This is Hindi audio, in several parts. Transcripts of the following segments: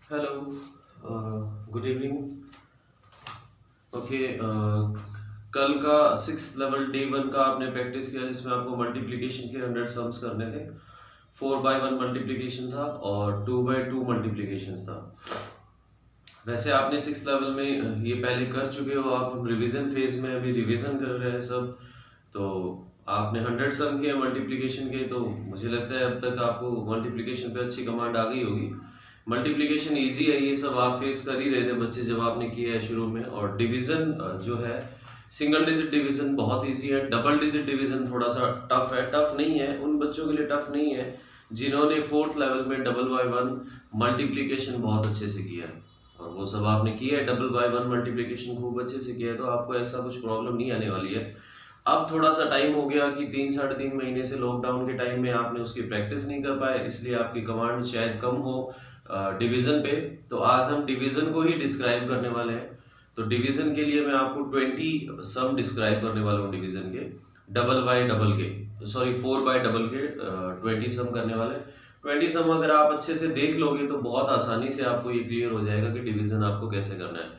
Hello, good evening. ओके, कल का सिक्स लेवल डे वन का आपने प्रैक्टिस किया जिसमें आपको मल्टीप्लिकेशन के 100 सम्स करने थे। 4/1 मल्टीप्लिकेशन था और 2/2 मल्टीप्लिकेशन था। वैसे आपने सिक्स लेवल में ये पहले कर चुके हो आप। हम रिवीजन फेज में अभी रिवीजन कर रहे हैं सब। तो आपने 100 सम किए मल्टीप्लिकेशन के, तो मुझे लगता है अब तक आपको मल्टीप्लिकेशन पे अच्छी कमांड आ गई होगी। मल्टीप्लिकेशन इजी है, ये सब आप फेस कर ही रहे थे बच्चे जब आपने किया है शुरू में। और डिवीजन जो है, सिंगल डिजिट डिवीजन बहुत इजी है। डबल डिजिट डिवीजन थोड़ा सा टफ है। टफ नहीं है उन बच्चों के लिए, टफ नहीं है जिन्होंने फोर्थ लेवल में डबल बाय वन मल्टीप्लिकेशन बहुत अच्छे से किया है। और वो सब आपने किया है, डबल बाय वन मल्टीप्लिकेशन खूब अच्छे से किया है, तो आपको ऐसा कुछ प्रॉब्लम नहीं आने वाली है। अब थोड़ा सा टाइम हो गया कि 3 साढ़े 3 महीने से लॉकडाउन के टाइम में आपने उसकी प्रैक्टिस नहीं कर पाए, इसलिए आपकी कमांड शायद कम हो डिवीजन पे। तो आज हम डिवीजन को ही डिस्क्राइब करने वाले हैं। तो डिवीजन के लिए मैं आपको 20 सम डिस्क्राइब करने वाला हूँ डिवीजन के, डबल बाय डबल के, सॉरी 4/, के 20 सम करने वाले। 20 सम अगर आप अच्छे से देख लोगे तो बहुत आसानी से आपको ये क्लियर हो जाएगा कि डिवीजन आपको कैसे करना है।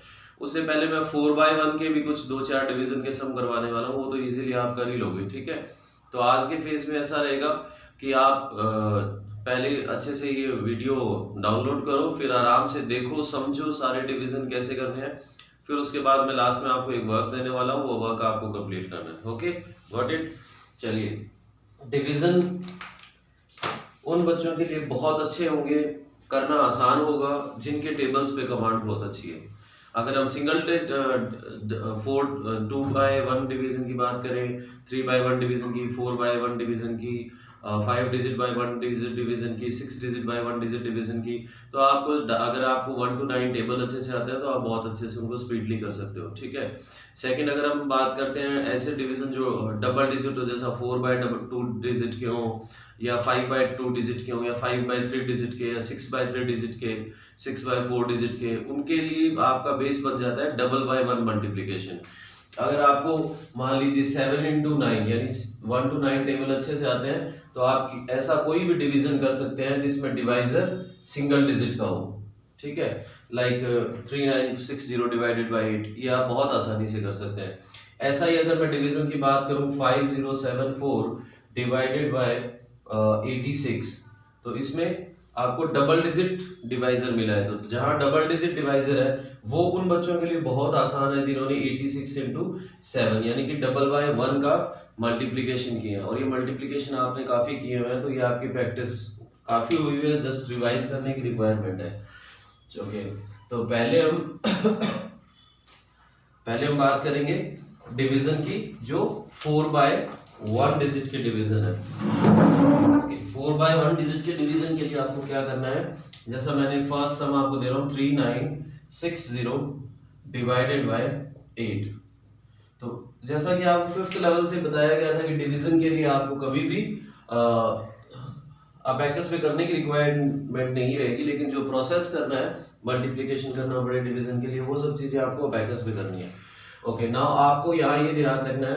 उससे पहले मैं 4/1 के भी कुछ 2-4 डिवीजन के सम करवाने वाला हूँ, वो तो इजीली आप कर ही लोगे, ठीक है। तो आज के फेज में ऐसा रहेगा कि आप पहले अच्छे से ये वीडियो डाउनलोड करो, फिर आराम से देखो, समझो सारे डिवीजन कैसे करने हैं। फिर उसके बाद मैं लास्ट में आपको एक वर्क देने वाला हूँ, वो वर्क आपको कंप्लीट करना है। Okay, got it. चलिए, डिवीजन उन बच्चों के लिए बहुत अच्छे होंगे, करना आसान होगा जिनके टेबल्स पे कमांड बहुत अच्छी है। अगर हम सिंगल 2/1 डिवीजन की बात करें, 3/1 डिवीजन की, 4/1 डिवीजन की, 5 डिजिट बाय 1 डिजिट डिवीजन की, 6 डिजिट बाय 1 डिजिट डिवीजन की, तो आपको अगर आपको 1 to 9 टेबल अच्छे से आता है तो आप बहुत अच्छे से उनको स्पीडली कर सकते हो, ठीक है। सेकंड, अगर हम बात करते हैं ऐसे डिवीजन जो डबल डिजिट हो, जैसा 4/2 डिजिट के हो, या 5/2 डिजिट के हो, या 5/3 डिजिट के, या 6/3 डिजिट के, 6/4 डिजिट के, उनके लिए आपका बेस बन जाता है डबल बाय वन मल्टीप्लीकेशन। अगर आपको मान लीजिए 7 into 9 यानी 1 to 9 टेबल अच्छे से आते हैं, तो आप ऐसा कोई भी डिवीजन कर सकते हैं जिसमें डिवाइजर सिंगल डिजिट का हो, ठीक है। लाइक 3960 डिवाइडेड बाई 8, ये आप बहुत आसानी से कर सकते हैं। ऐसा ही अगर मैं डिवीजन की बात करूं, 5074 डिवाइडेड बाय 86, तो इसमें आपको डबल डिजिट डिवाइजर मिला है। तो जहां डबल डिजिट डिवाइजर है वो उन बच्चों के लिए बहुत आसान है जिन्होंने 86 into 7 यानी कि डबल बाय वन का मल्टीप्लीकेशन किया है। और ये मल्टीप्लीकेशन आपने काफी किए हुए हैं, तो ये आपकी प्रैक्टिस काफी हुई है, जस्ट रिवाइज करने की रिक्वायरमेंट है। ओके, तो पहले हम बात करेंगे डिवीजन की, जो 4/1 डिजिट के डिवीजन है। 4/1 डिजिट के डिवीजन के लिए आपको क्या करना है, जैसा मैंने फर्स्ट सम आपको दे रहा हूं, 3960 डिवाइडेड बाय 8। तो जैसा कि आपको फिफ्थ लेवल से बताया गया था कि डिवीजन के लिए आपको कभी भी अबैकस में करने की रिक्वायरमेंट नहीं रहेगी, लेकिन जो प्रोसेस करना है, मल्टीप्लिकेशन करना बड़े डिवीजन के लिए, वो सब चीजें आपको अबैकस में करनी है। ओके, नाउ आपको यहाँ ये ध्यान रखना है,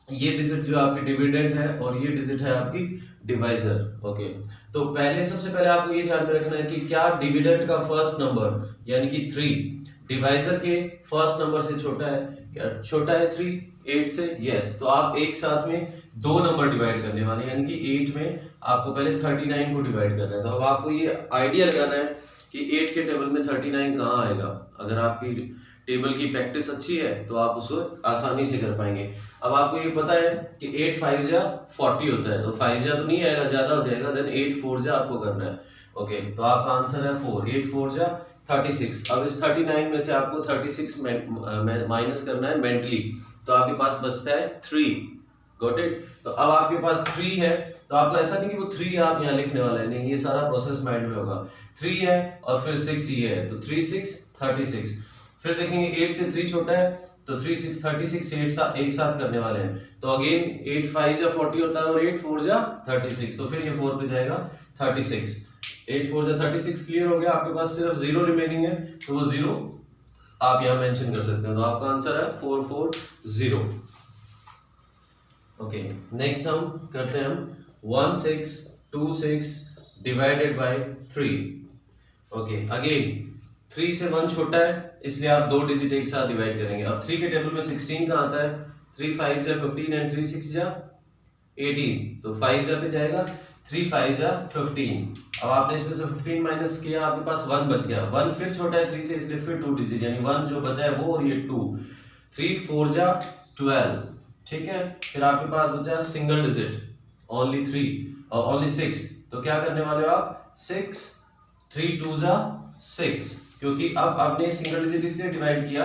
ये डिजिट जो आपकी डिविडेंड है और ये डिजिट है आपकी डिवाइजर। ओके, तो सबसे पहले आपको ये ध्यान में रखना है कि क्या डिविडेंड का फर्स्ट नंबर यानी कि 3 डिवाइजर के फर्स्ट नंबर से छोटा है? क्या छोटा है 3 8 से? यस। तो आप एक साथ में दो नंबर डिवाइड करने वाले हैं, यानी कि 8 में आपको पहले 39 को डिवाइड करना है। तो अब आपको ये आइडिया लगाना है कि 8 के टेबल में 39 कहाँ आएगा। अगर आपकी टेबल की प्रैक्टिस अच्छी है तो आप उसको आसानी से कर पाएंगे। अब आपको ये पता है कि 8 5 जा 40 होता है, तो 5 जा तो नहीं आएगा, ज्यादा हो जाएगा, देन 8 4 जा आपको करना है। ओके, तो आपका आंसर है 4, 8 4 जा 36। अब इस 39 में से आपको 36 माइनस करना है मेंटली, तो आपके पास बचता है 3। Got it. तो अब आपके पास 3 है, तो आपको ऐसा नहीं कि वो 3 आप यहाँ लिखने वाले हैं, नहीं, ये सारा प्रोसेस माइंड में होगा। 3 है और फिर 6 ये है, तो 3 6 36। फिर देखेंगे 8 से 3 छोटा है, तो 3 6 36 से 8 एक साथ करने वाले हैं, तो अगेन 8 5 जा 40 होता है और 8 4 जा 36, तो फिर ये 4 पे जाएगा 36। 8 4 जा 36 क्लियर हो गया। आपके पास सिर्फ 0 रिमेनिंग है, तो वो 0 आप यहाँ मेंशन कर सकते हैं। तो आपका आंसर है 440। ओके, नेक्स्ट हम करते हैं 1626 डिवाइडेड बाय 3। ओके अगेन 3 से 1 छोटा है इसलिए आप 2 डिजिट एक साथ डिवाइड करेंगे। अब 3 के टेबल में 16 का आता है, 3 5 जा 15 एंड 3 6 जा 18, तो 5 जा पे जाएगा, 3 5 जा 15। अब आपने इसमें से 15 माइनस किया, आपके पास 1 बच गया। 1 फिर छोटा है 3 से इसलिए फिर 2 डिजिट, यानी 1 जो बचा है वो और ये 2। 3 4 जा 12, ठीक है। फिर आपके पास बचा सिंगल डिजिट ओनली 3 और ओनली 6, तो क्या करने वाले हो आप 6 3 2 जा 6, क्योंकि अब आपने सिंगल डिजिट इसलिए डिवाइड किया,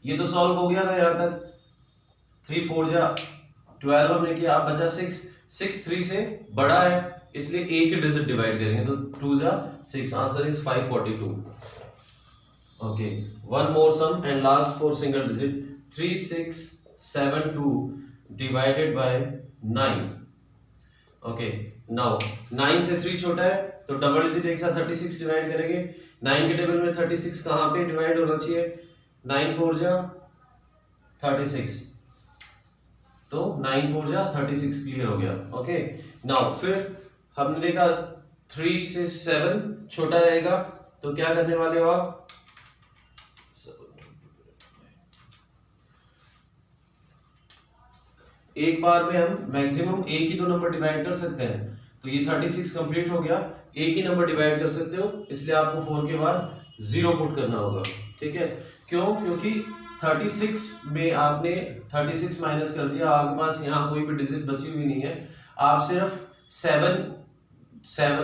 ये तो सॉल्व हो गया था यहाँ तक। 3 4 जा 12 हमने किया, अब बचा 6 6 3 से बड़ा है इसलिए एक डिजिट डिवाइड करेंगे, तो 2 जा 6, answer is 542। Okay one more sum and last for single digit, 3 6 7 2 divided by 9। Okay now 9 से 3 छोटा है तो डबल डिजिट एक साथ 36 डिवाइड करेंगे। 9 के टेबल में 36 कहाँ पे डिवाइड होना चाहिए, 9 4 जा 36, तो 9 4 जा 36 क्लियर हो गया। ओके नाउ फिर हमने देखा 3 से 7 छोटा रहेगा, तो क्या करने वाले हो आप, एक बार में हम मैक्सिमम एक ही दो नंबर डिवाइड कर सकते हैं, तो ये 36 कंप्लीट हो गया, एक ही नंबर डिवाइड कर सकते हो, इसलिए आपको 4 के बाद 0 पुट करना होगा, ठीक है। क्यों, क्योंकि 36 में आपने 36 माइनस कर दिया, आपके पास यहाँ कोई भी डिजिट बची हुई नहीं है, आप सिर्फ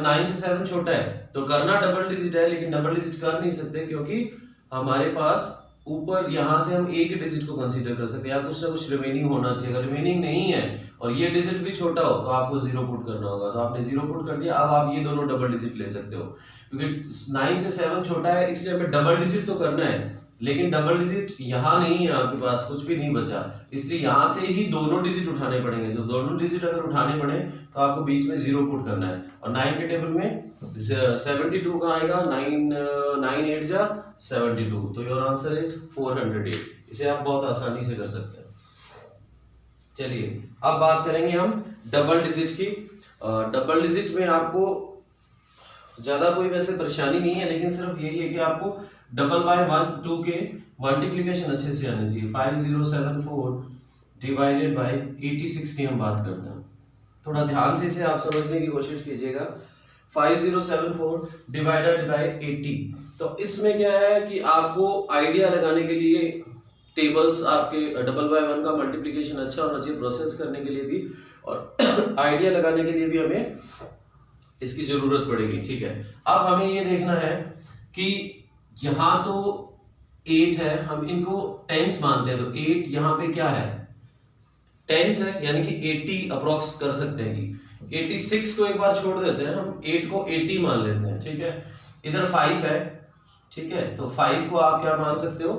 9 से 7 छोटा है तो करना डबल डिजिट है, लेकिन डबल डिजिट कर नहीं सकते क्योंकि हमारे पास ऊपर यहाँ से हम एक ही डिजिट को कंसीडर कर सकते हैं, या कुछ ना कुछ रिमेनिंग होना चाहिए। अगर रिमेनिंग नहीं है और ये डिजिट भी छोटा हो तो आपको 0 पुट करना होगा, तो आपने 0 पुट कर दिया। अब आप ये दोनों डबल डिजिट ले सकते हो, क्योंकि 9 से 7 छोटा है इसलिए हमें डबल डिजिट तो करना है, लेकिन डबल डिजिट यहाँ नहीं है, आपके पास कुछ भी नहीं बचा, इसलिए यहाँ से ही दोनों डिजिट उठाने पड़ेंगे। जो दोनों डिजिट अगर उठाने पड़े तो आपको बीच में 0 पुट करना है। और 9 के टेबल में 72 का आएगा, 9 8 जा 72, तो योर आंसर इज 408। इसे आप बहुत आसानी से कर सकते हैं। चलिए अब बात करेंगे हम डबल डिजिट की। डबल डिजिट में आपको ज्यादा कोई वैसे परेशानी नहीं है, लेकिन सिर्फ यही है कि आपको डबल बाय 1 2 के मल्टीप्लिकेशन अच्छे से आने चाहिए। 5074 डिवाइडेड बाय 86 की हम बात करते हैं, थोड़ा ध्यान से इसे आप समझने की कोशिश कीजिएगा। 5074 डिवाइडेड बाय 80, तो इसमें क्या है कि आपको आइडिया लगाने के लिए टेबल्स आपके डबल बाय 1 का मल्टीप्लिकेशन अच्छा होना चाहिए प्रोसेस करने के लिए भी, और आइडिया लगाने के लिए भी हमें इसकी जरूरत पड़ेगी, ठीक है। अब हमें ये देखना है कि यहाँ तो 8 है, हम इनको टेंस मानते हैं, तो 8 यहाँ पे क्या है, टेंस है, यानी कि 80 अप्रोक्स कर सकते हैं कि 86 को एक बार छोड़ देते हैं, हम 8 को 80 मान लेते हैं, ठीक है। इधर 5 है, ठीक है, तो 5 को आप क्या मान सकते हो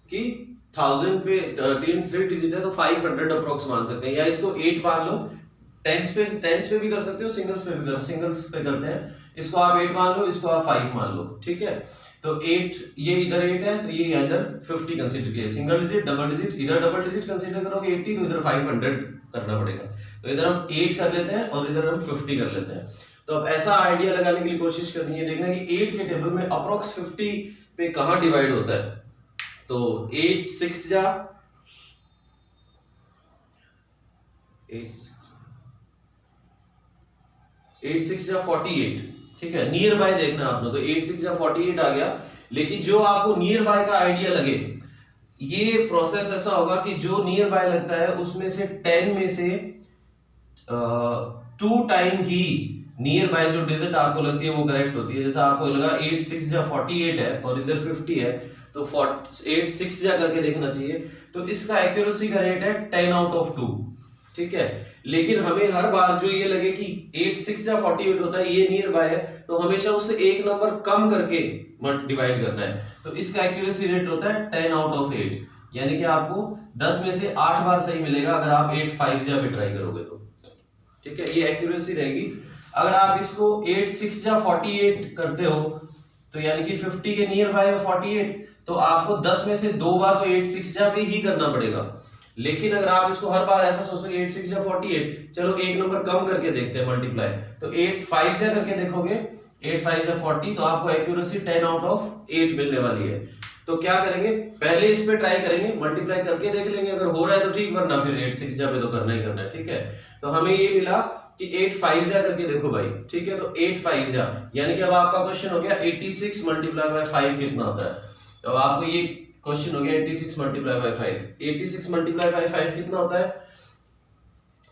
कि 1000 पे 3 डिजिट है तो 500 अप्रोक्स मान सकते हैं, या इसको 8 मान लो। टेंस पे भी कर सकते हो, सिंगल्स पे करते हैं, इसको आप 8 मान लो, इसको आप 5 मान लो, ठीक है। तो 8 ये इधर 8 है तो ये इधर 50 कंसीडर किया, सिंगल डिजिट डबल डिजिट, इधर डबल डिजिट कंसीडर करोगे 80 तो इधर 500 करना पड़ेगा, तो इधर हम 8 कर लेते हैं और इधर हम 50 कर लेते हैं। तो अब ऐसा आइडिया लगाने के लिए कोशिश करनी है, देखना कि 8 के टेबल में अप्रोक्स 50 पे कहां डिवाइड होता है, तो 8 6 जा 48, ठीक है। नियर बाय देखना आपने, तो 8 6 या 48 आ गया, लेकिन जो आपको नियर बाय का आइडिया लगे, ये प्रोसेस ऐसा होगा कि जो नियर बाय लगता है उसमें से 10 में से 2 टाइम ही नियर बाय जो डिजिट आपको लगती है वो करेक्ट होती है। जैसा आपको लगा 8 6 या 48 है और इधर 50 है, तो 8 6 या करके देखना चाहिए, तो इसका एक्यूरेसी का रेट है 10 आउट ऑफ 2, ठीक है। लेकिन हमें हर बार जो ये लगे कि 8 6 या 48 होता है, ये नियर बाय है, तो हमेशा उससे एक नंबर कम करके डिवाइड करना है, तो इसका एक्यूरेसी रेट होता है 10 आउट ऑफ 8, यानी कि आपको 10 में से 8 बार सही मिलेगा अगर आप 8 5 या पे ट्राई करोगे तो, ठीक है, ये एक्यूरेसी रहेगी। अगर आप इसको 8 6 या 48 करते हो तो यानी कि 50 के नियर बाय है 48, तो आपको 10 में से 2 बार तो 8 6 या पे ही करना पड़ेगा। लेकिन अगर आप इसको हर बार ऐसा सोचोगे 8 6 या 48, चलो एक नंबर कम करके देखते हैं मल्टीप्लाई, तो 8 5 या करके देखोगे 8 5 या 40, तो आपको एक्यूरेसी 10 आउट ऑफ 8 मिलने वाली है। तो क्या करेंगे, पहले इस पे ट्राई करेंगे, मल्टीप्लाई करके देख लेंगे, अगर हो रहा है तो ठीक, वरना फिर 8 6 जा पे तो करना ही करना है, ठीक है। तो हमें ये मिला कि 8 5 जा करके देखो भाई, ठीक है। तो 8 5 जा यानी कि अब आपका क्वेश्चन हो गया 86 मल्टीप्लाई बाय 5 कितना होता है। तो अब आपको ये क्वेश्चन हो गया 86 मल्टीप्लाई बाय 5, 86 मल्टीप्लाई बाय 5 कितना होता है।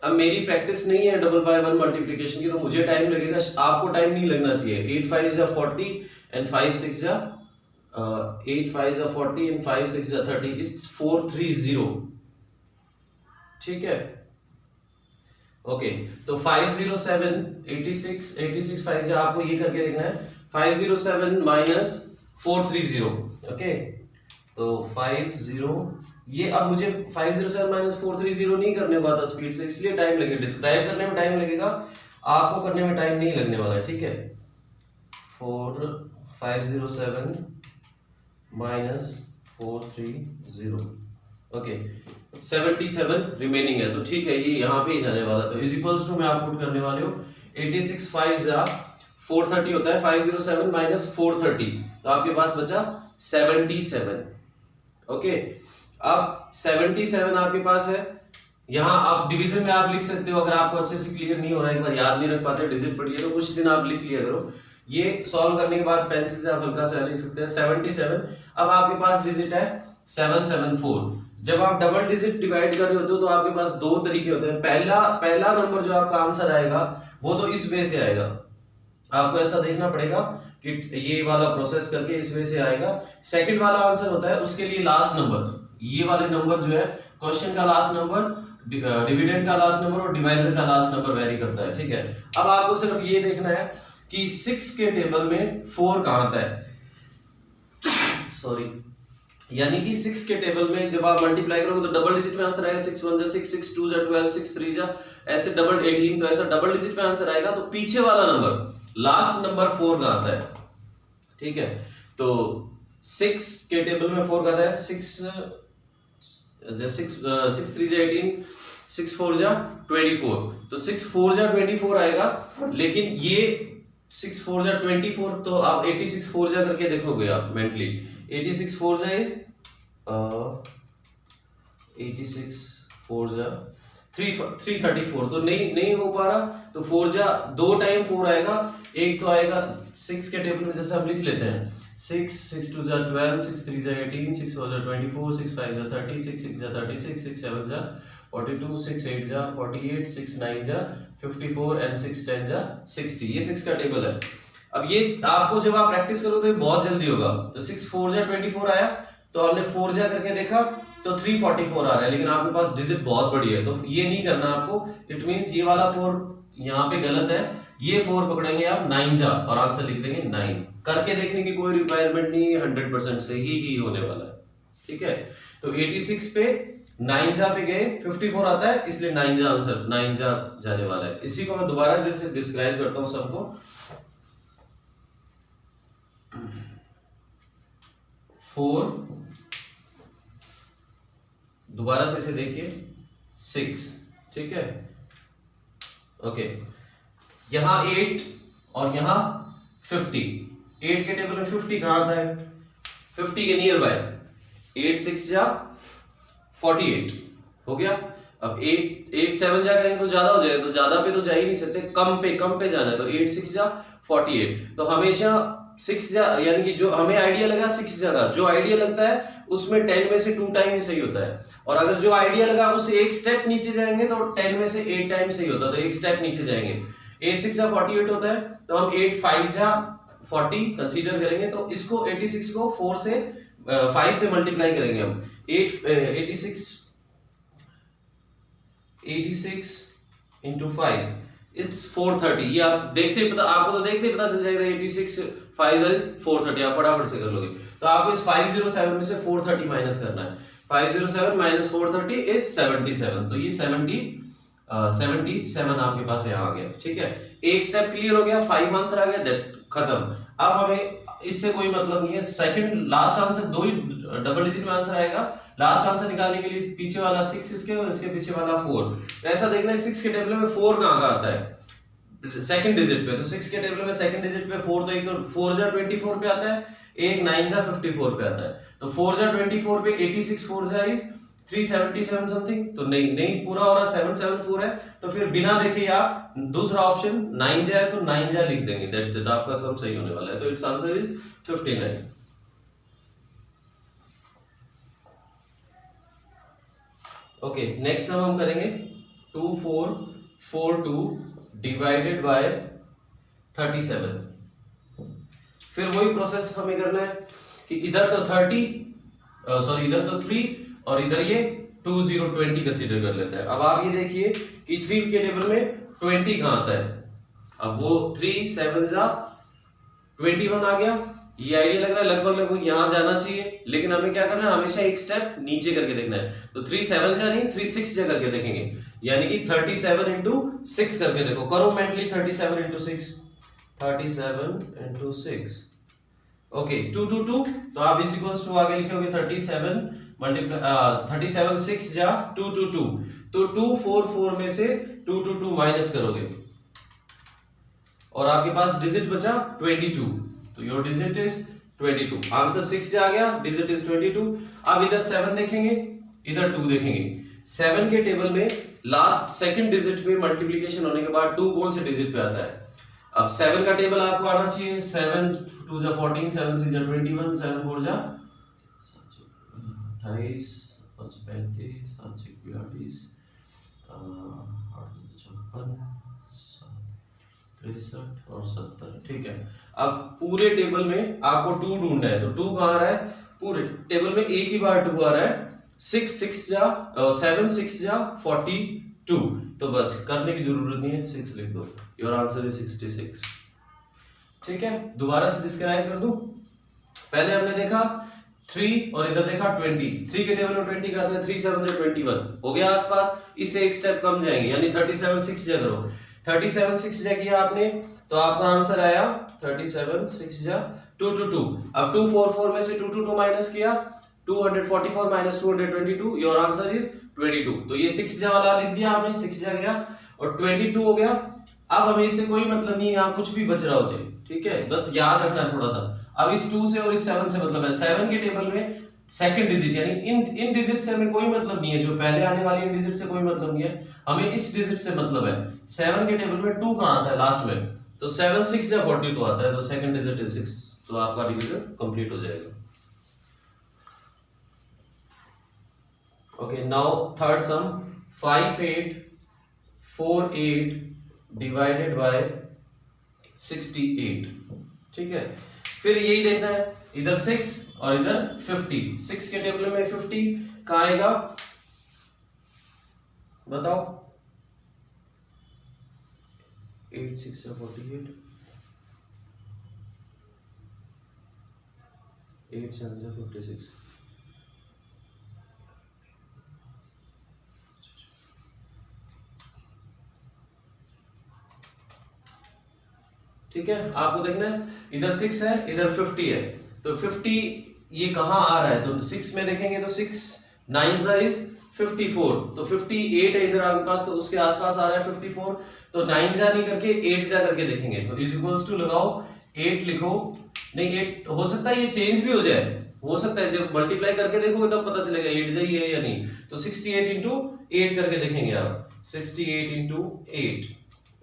अब मेरी प्रैक्टिस नहीं है डबल बाय 1 मल्टीप्लिकेशन की, तो मुझे टाइम लगेगा, आपको टाइम नहीं लगना चाहिए। 8 5 जा 40 एंड 5 6 जा 8 5 जा 40 एंड 5 6 जा 30 इज 430, ठीक है। ओके, तो 507 86 5 जा आपको ये करके देखना है, 507 माइनस 430, ओके। तो 50, ये अब मुझे 507 माइनस 430 नहीं करने को आता स्पीड से, इसलिए टाइम लगेगा, डिस्क्राइब करने में टाइम लगेगा, आपको करने में टाइम नहीं लगने वाला है, ठीक है। 507 माइनस 430, ओके, 77 रिमेनिंग है, तो ठीक है, ये यहाँ पे ही जाने वाला। तो इज इक्वल्स टू में आप पुट करने वाले हो 86 5 जा 430 होता है, 507 माइनस 430, तो आपके पास बचा 77, ओके। अब 77 आपके पास है, यहाँ आप डिवीजन में आप लिख सकते हो, अगर आपको अच्छे से क्लियर नहीं हो रहा है, एक बार याद नहीं रख पाते डिजिट पढ़िए, तो कुछ दिन आप लिख लिया करो, ये सॉल्व करने के बाद पेंसिल से आप हल्का सा लिख सकते हैं 77। अब आपके पास डिजिट है 774। जब आप डबल डिजिट डिवाइड कर रहे होते हो तो आपके पास दो तरीके होते हैं, पहला नंबर जो आपका आंसर आएगा वो तो इस वे से आएगा, आपको ऐसा देखना पड़ेगा कि ये वाला प्रोसेस करके इस वे से आएगा। सेकंड वाला आंसर होता है, उसके लिए लास्ट नंबर, ये वाले नंबर जो है क्वेश्चन का लास्ट नंबर, डिविडेंड का लास्ट नंबर और डिवाइजर का लास्ट नंबर वेरी करता है, ठीक है। अब आपको सिर्फ ये देखना है कि 6 के टेबल में 4 कहां आता है, सॉरी, यानी कि 6 के टेबल में जब आप मल्टीप्लाई करोगे तो डबल डिजिट में आंसर आएगा, 6 1 जा 6, 6 2 जा 12, 6 3 जा ऐसे डबल 18, तो ऐसा डबल डिजिट में आंसर आएगा। तो पीछे वाला नंबर लास्ट नंबर 4 का आता है, ठीक है। तो 6 के टेबल में 4 का आता है, 6 3 जा 18, 6 4 जा 24, तो 6 4 जा 24 आएगा। लेकिन ये 6 4 जा 24, तो आप 86 4 जा करके देखोगे आप मेंटली, 86 4 जा इज 86 4 जा 334, तो नहीं हो पा रहा, तो 4 जा 2 टाइम 4 आएगा, एक तो आएगा 6 के टेबल में, जैसे हम लिख लेते हैं 6 6 2 जा 12, 6 3 जा 18, 6 4 जा 24, 6 5 जा 30, 6 6 जा 36, 6 7 जा 42, 6 8 जा 48, 6 9 जा 54 एंड 6 10 जा 60, ये 6 का टेबल है। अब ये आपको जब आप प्रैक्टिस करो तो ये बहुत जल्दी होगा। तो 6 4 जा 24 आया, तो हमने 4 जा करके देखा तो 344 आ रहा है, लेकिन आपके पास डिजिट बहुत बड़ी है, तो ये नहीं करना आपको। इट मींस ये वाला 4 यहाँ पे गलत है, ये 4 पकड़ेंगे आप 9 जा और आंसर लिख देंगे 9। करके देखने की कोई रिक्वायरमेंट नहीं है, 100% सही ही होने वाला है, ठीक है। तो 86 पे 9 जा पे गए, 54 आता है, इसलिए 9 जा आंसर 9 जा जाने वाला है। इसी को मैं दोबारा जैसे डिस्क्राइब करता हूं सबको, 4, दोबारा से इसे देखिए 6, ठीक है, ओके। यहां 8 और यहां 50, 8 के टेबल में 50 कहां आता है, 50 के नियर बाय, 8 6 जा 48 हो गया। अब 8 7 जा करेंगे तो ज्यादा हो जाएगा, तो ज्यादा पे तो जा ही नहीं सकते, कम पे जाना है, तो 8 6 जा 48। तो हमेशा 6 जा, यानी कि जो हमें आइडिया लगा 6 जगह, जो आइडिया लगता है उसमें 10 में से 2 टाइम ही सही होता है, और अगर जो आइडिया लगा उससे एक स्टेप नीचे जाएंगे तो 10 में से 8 टाइम सही होता है, तो एक स्टेप नीचे जाएंगे। 8 6 जा 48 होता है, तो हम 8 5 जा 40 कंसीडर करेंगे, तो इसको 86 को 4 से 5 से मल्टीप्लाई करेंगे हम। 86 into 5 इट्स 430। ये आप देखते पता, आपको तो देखते पता चल जाएगा 86 5 इज 430, आप फटाफट से कर लोगे। तो आपको इस 507 में से 430 माइनस करना है, 507 माइनस 430 इज 77, तो ये 77 आपके पास यहाँ आ गया, ठीक है। एक स्टेप क्लियर हो गया, 5 आंसर आ गया, दैट खत्म। अब हमें इससे कोई मतलब नहीं है, सेकंड लास्ट आंसर 2 ही डबल डिजिट में आंसर आएगा। लास्ट आंसर निकालने के लिए पीछे वाला 6 इसके और इसके पीछे वाला 4, तो ऐसा देखना है 6 के टेबल में 4 कहां का आता है, सेकंड डिजिट पे, तो 6 के टेबल में सेकंड डिजिट पे 4, तो एक तो 4 जा 24 पे आता है, एक 9 जा 54 पे आता है। तो 4 जा 24 पे 86 4 जा इज 377 समथिंग, तो नहीं नहीं पूरा हो रहा, 774 है। तो फिर बिना देखे आप दूसरा ऑप्शन 9 जा है तो 9 जा लिख देंगे, दैट्स इट, आपका सम सही होने वाला है। तो it's answer is 59। Okay, next sum हम करेंगे 2442 डिवाइडेड बाय 37। फिर वही प्रोसेस हमें करना है कि इधर तो 30 इधर तो 3 और इधर ये 20 कंसीडर कर लेते हैं। अब आप ये देखिए कि 3 के टेबल में 20 कहां आता है। अब वो 3 7 जा 21 आ गया, ये आइडिया लग रहा है लगभग यहां जाना चाहिए, लेकिन हमें क्या करना है, हमेशा एक स्टेप नीचे करके देखना है। तो 3 7 जा नहीं 3 6 जा करके देखेंगे, यानी कि 37 इंटू 6 करके देखो, करो मेंटली 37 इंटू 6, 37 इंटू 6। ओके 2 2 2, तो आप इस इक्वल्स टू आगे लिखोगे 37 मल्टीप्लाई 37 6 जा 2 2 2, तो 2 4 4 में से 2 2 2 माइनस करोगे और आपके पास डिजिट बचा 22, तो योर डिजिट इज 22। आंसर 6 से आ गया, डिजिट इज 22। अब इधर 7 देखेंगे, इधर 2 देखेंगे। 7 के टेबल में लास्ट सेकंड डिजिट पे मल्टीप्लिकेशन होने के बाद 2 कौन से डिजिट पे आता है। अब 7 का टेबल आपको आना चाहिए, 7 2 जा 14, 7 3 जा 21, 7 4 जा 28, 5 35, 7 6 42, 8 56, 63 और 70, ठीक है। अब पूरे टेबल में आपको 2 ढूंढना है, तो 2 कहां आ रहा है, पूरे टेबल में एक ही बार 2 आ रहा है। 7 6 जा 42, तो बस करने की जरूरत नहीं है, 6 लिख दो, योर आंसर इज 66। ठीक है, दोबारा से डिस्क्राइब कर दूं। पहले हमने देखा 3 और इधर देखा 20, 3 के टेबल में 20 का आता है, 3 7 जा 21 हो गया आसपास, इससे एक स्टेप कम जाएंगे, यानी 37 6 जा करो। 37 6 जा किया आपने, तो आपका आंसर आया 37 6 जा 222। अब 244 में से 222 माइनस किया, 244 माइनस 222, योर आंसर इज 22। तो ये 6 जा वाला लिख दिया आपने, 6 जा गया और 22 हो गया। अब हमें इससे कोई मतलब नहीं, यहाँ कुछ भी बच रहा हो चाहिए, ठीक है, बस याद रखना है थोड़ा सा। अब इस 2 से और इस 7 से मतलब है, 7 के टेबल में सेकंड डिजिट, यानी इन डिजिट से हमें कोई मतलब नहीं है, जो पहले आने वाली इन डिजिट से कोई मतलब नहीं है, हमें इस डिजिट से मतलब है। 7 के टेबल में 2 कहां आता है लास्ट में, तो 7 6 या 42 आता है, तो सेकंड डिजिट इज 6, तो आपका डिवीजन कंप्लीट हो जाएगा। Okay, now third some 5 8 4 8 divided by 68, ठीक है। फिर यही देखना है, इधर 6 और इधर 50। 6 के टेबल में 50 कहां आएगा बताओ, 8 6 या 48, 8 7 या 56, ठीक है। आपको देखना है, इधर 6 है इधर 50 है, तो 50 ये कहां आ रहा है, तो 6 में देखेंगे तो 6 9 इज 54, तो 58 है इधर आपके पास, तो उसके आसपास आ रहा है 54, तो 9 जा नहीं करके 8 जा करके देखेंगे, तो इज इक्वल्स टू लगाओ 8 लिखो, नहीं 8 हो सकता है ये चेंज भी हो जाए, हो सकता है जब मल्टीप्लाई करके देखोगे तब पता चलेगा 8 जा ही है या नहीं। तो 68 इंटू 8 करके देखेंगे आप, 68 इंटू 8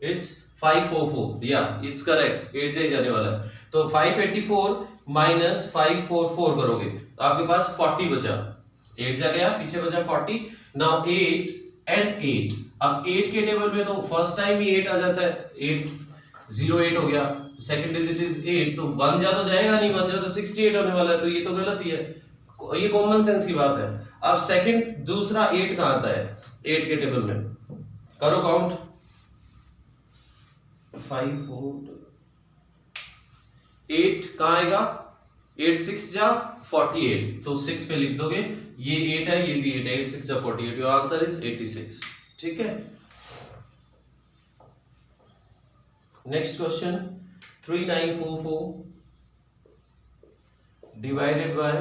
इट्स 544, या इट्स करेक्ट, 8 से ही जाने वाला है। तो 584 माइनस 544 करोगे तो आपके पास 40 बचा, 8 जा गया पीछे बचा 40। नाउ 8 एंड 8, अब 8 के टेबल में तो फर्स्ट टाइम ही 8 आ जाता है, 8 08 हो गया, सेकंड डिजिट इज 8, तो 1 जा तो जाएगा नहीं, 1 जा तो 68 होने वाला है, तो ये तो गलत ही है, ये कॉमन सेंस की बात है। अब सेकंड दूसरा 8 कहां आता है, 8 के टेबल में करो काउंट, 5 4 8 कहां आएगा, 8 6 जा 48, तो 6 पे लिख दोगे, ये 8 है ये भी 8 है, 8 6 जा 48, योर आंसर इज 86, ठीक है। Next question 3944 divided by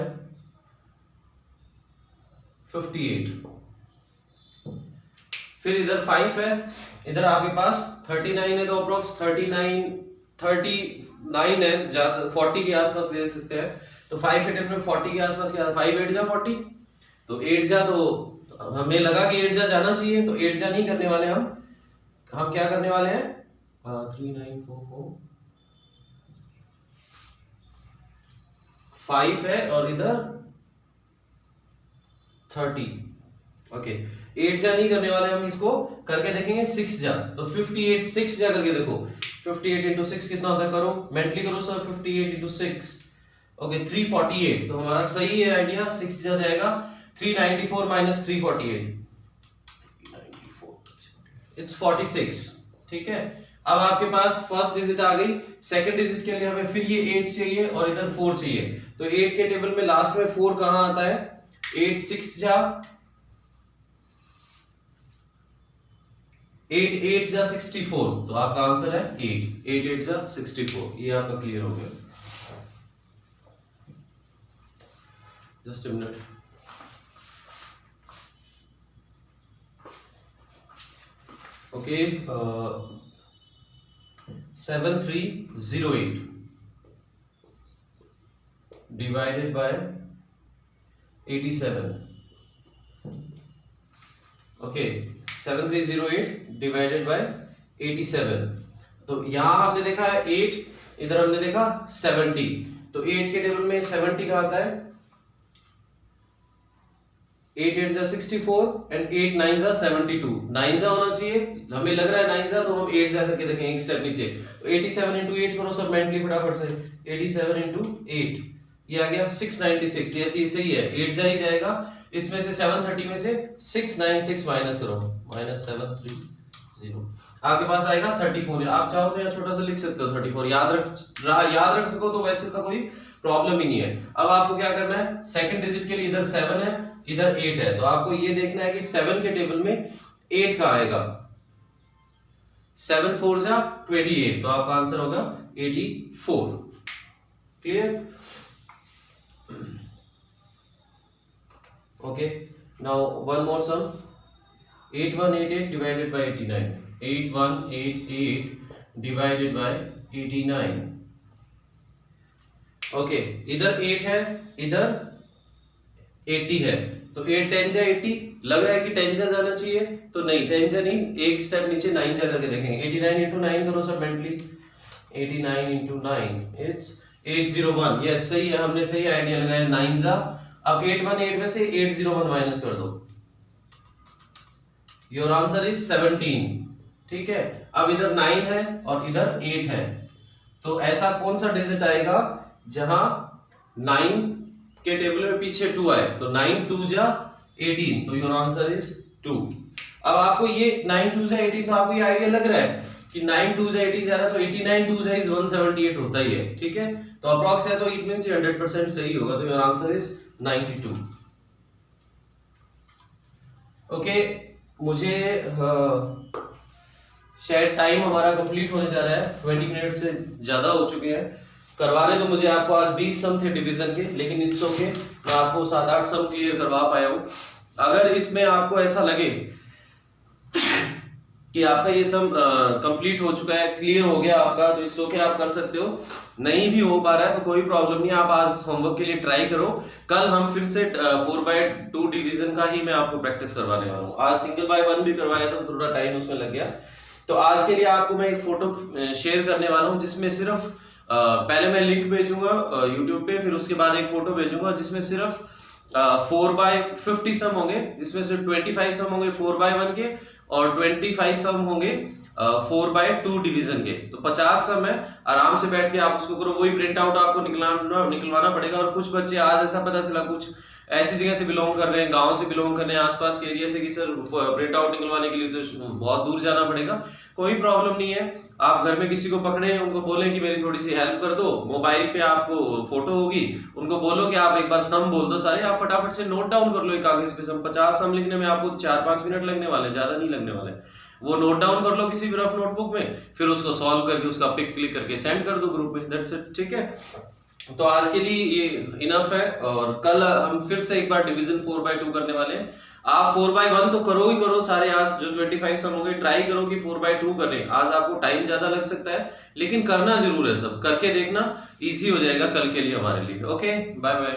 58। फिर इधर 5 है, इधर आपके पास 39 है, तो अप्रोक्स 39 है, ज्यादा 40 के आसपास देख सकते हैं। तो 5 के टेबल में 40 के आसपास क्या, 5 8 जा 40, तो 8 जा, तो हमें लगा कि 8 जा जाना चाहिए, तो 8 जा नहीं करने वाले हम क्या करने वाले हैं, 3944 5 है और इधर 30। ओके, 8 जा नहीं करने वाले हम, इसको करके देखेंगे 6 जा। तो 58 6 जा करके देखो, 58 इंटू 6 कितना होता है, करो मेंटली करो सर, 58 इंटू 6, ओके 348। तो हमारा सही है आइडिया, 6 जा जाएगा 394 माइनस 348, इट्स 46। ठीक है, अब आपके पास फर्स्ट डिजिट आ गई, सेकंड डिजिट के लिए हमें फिर ये 8 चाहिए और इधर 4 चाहिए। तो 8 के टेबल में लास्ट में 4 कहां आता है, 8 6 जा 8 8 जा 64, तो आपका आंसर है 8 8 8 जा 64। ये आपका क्लियर हो गया। Just a minute, okay 7308 divided by 87, okay 7308 divided by 87। तो यहां हमने देखा है 8, इधर हमने देखा 70, तो 8 के टेबल में 70 का आता है, 8 8 जा 64 एंड 8 9 जा 72, 9 जा होना चाहिए, हमें लग रहा है 9 जा, तो हम 8 जा करके देखेंगे एक स्टेप नीचे। तो 87 इंटू 8 करो सब मेंटली फटाफट से, 87 इंटू 8 ये आ गया 696, ये सही है, 8 जा ही जाएगा। इसमें से 730 में से 696 माइनस करो, माइनस 730, आपके पास आएगा 34। आप चाहो तो यहाँ छोटा सा लिख सकते हो 34, याद रख सको तो वैसे का कोई प्रॉब्लम ही नहीं है। अब आपको क्या करना है, सेकंड डिजिट के लिए इधर 7 है, इधर 8 है, तो आपको ये देखना है कि 7 के टेबल में 8 का आएगा, 7 4 जा 28, तो आपका आंसर होगा 84। Clear? Okay, now one more sum, 8188 divided by 89, 8188 divided by 89। Okay, इधर 8 है, इधर 80 है, तो 8 10 जा 80, लग रहा है कि 10 जा जाना चाहिए, तो नहीं 10 जा नहीं, एक स्टेप नीचे 9 जा करके देखेंगे। 89 इंटू 9 करो सब मेंटली, 89 इंटू 9 इट्स 801। यस सही है, हमने सही आइडिया लगाया, 9 जा। अब 818 में से 801 माइनस कर दो, योर आंसर इज 17। ठीक है, अब इधर 9 है और इधर 8 है, तो ऐसा कौन सा डिजिट आएगा जहां 9 के टेबल में पीछे 2 आए, तो 9 2 जा 18, तो योर आंसर इज 2। अब आपको ये 9 2 जा 18, तो आपको ये आइडिया लग रहा है कि 9 2 जा 18 जा रहा है, तो 89 2 जा इज 178 होता ही है। ठीक है, तो अप्रॉक्स है, तो इट मींस 100% सही होगा, तो योर आंसर इज 92। ओके, मुझे शायद टाइम हमारा कंप्लीट होने जा रहा है, 20 मिनट से ज्यादा हो चुके हैं। करवाने तो मुझे आपको आज 20 सम थे डिवीजन के, लेकिन इट्स ओके, मैं आपको 7-8 सम क्लियर करवा पाया हूं। अगर इसमें आपको ऐसा लगे कि आपका ये सम कंप्लीट हो चुका है, क्लियर हो गया आपका, तो इट्स ओके, आप कर सकते हो। नहीं भी हो पा रहा है तो कोई प्रॉब्लम नहीं, आप आज होमवर्क के लिए ट्राई करो। कल हम फिर से 4/2 डिवीजन का ही मैं आपको प्रैक्टिस करवाने वाला हूँ। आज सिंगल बाय वन भी करवाया तो थोड़ा टाइम उसमें लग गया। तो आज के लिए आपको मैं एक फोटो शेयर करने वाला हूँ, जिसमें सिर्फ पहले मैं लिंक भेजूंगा यूट्यूब पे, फिर उसके बाद एक फोटो भेजूंगा जिसमें सिर्फ 4/50 सम होंगे, जिसमें से 25 सम होंगे 4/1 के और 25 सम होंगे 4/2 डिवीजन के। तो 50 सम है, आराम से बैठ के आप उसको करो, वही प्रिंट आउट आपको निकलवाना पड़ेगा। और कुछ बच्चे आज ऐसा पता चला कुछ ऐसी जगह से बिलोंग कर रहे हैं, गांव से बिलोंग कर रहे हैं, आसपास के एरिया से, कि सर प्रिंट आउट निकलवाने के लिए तो बहुत दूर जाना पड़ेगा। कोई प्रॉब्लम नहीं है, आप घर में किसी को पकड़े, उनको बोले कि मेरी थोड़ी सी हेल्प कर दो, मोबाइल पे आपको फोटो होगी, उनको बोलो कि आप एक बार सम बोल दो सारे, आप फटाफट से नोट डाउन कर लो एक कागज पे सम। 50 सम लिखने में आपको 4-5 मिनट लगने वाले, ज्यादा नहीं लगने वाले। वो नोट डाउन कर लो किसी भी रफ नोटबुक में, फिर उसको सॉल्व करके उसका पिक क्लिक करके सेंड कर दो ग्रुप में, दैट्स इट। ठीक है, तो आज के लिए ये इनफ है, और कल हम फिर से एक बार डिवीजन 4/2 करने वाले हैं। आप 4/1 तो करो ही करो सारे, आज जो 25 सम हो गए, ट्राई करो कि 4/2 करें। आज आपको टाइम ज्यादा लग सकता है, लेकिन करना जरूर है, सब करके देखना, इजी हो जाएगा कल के लिए हमारे लिए। Okay, bye bye.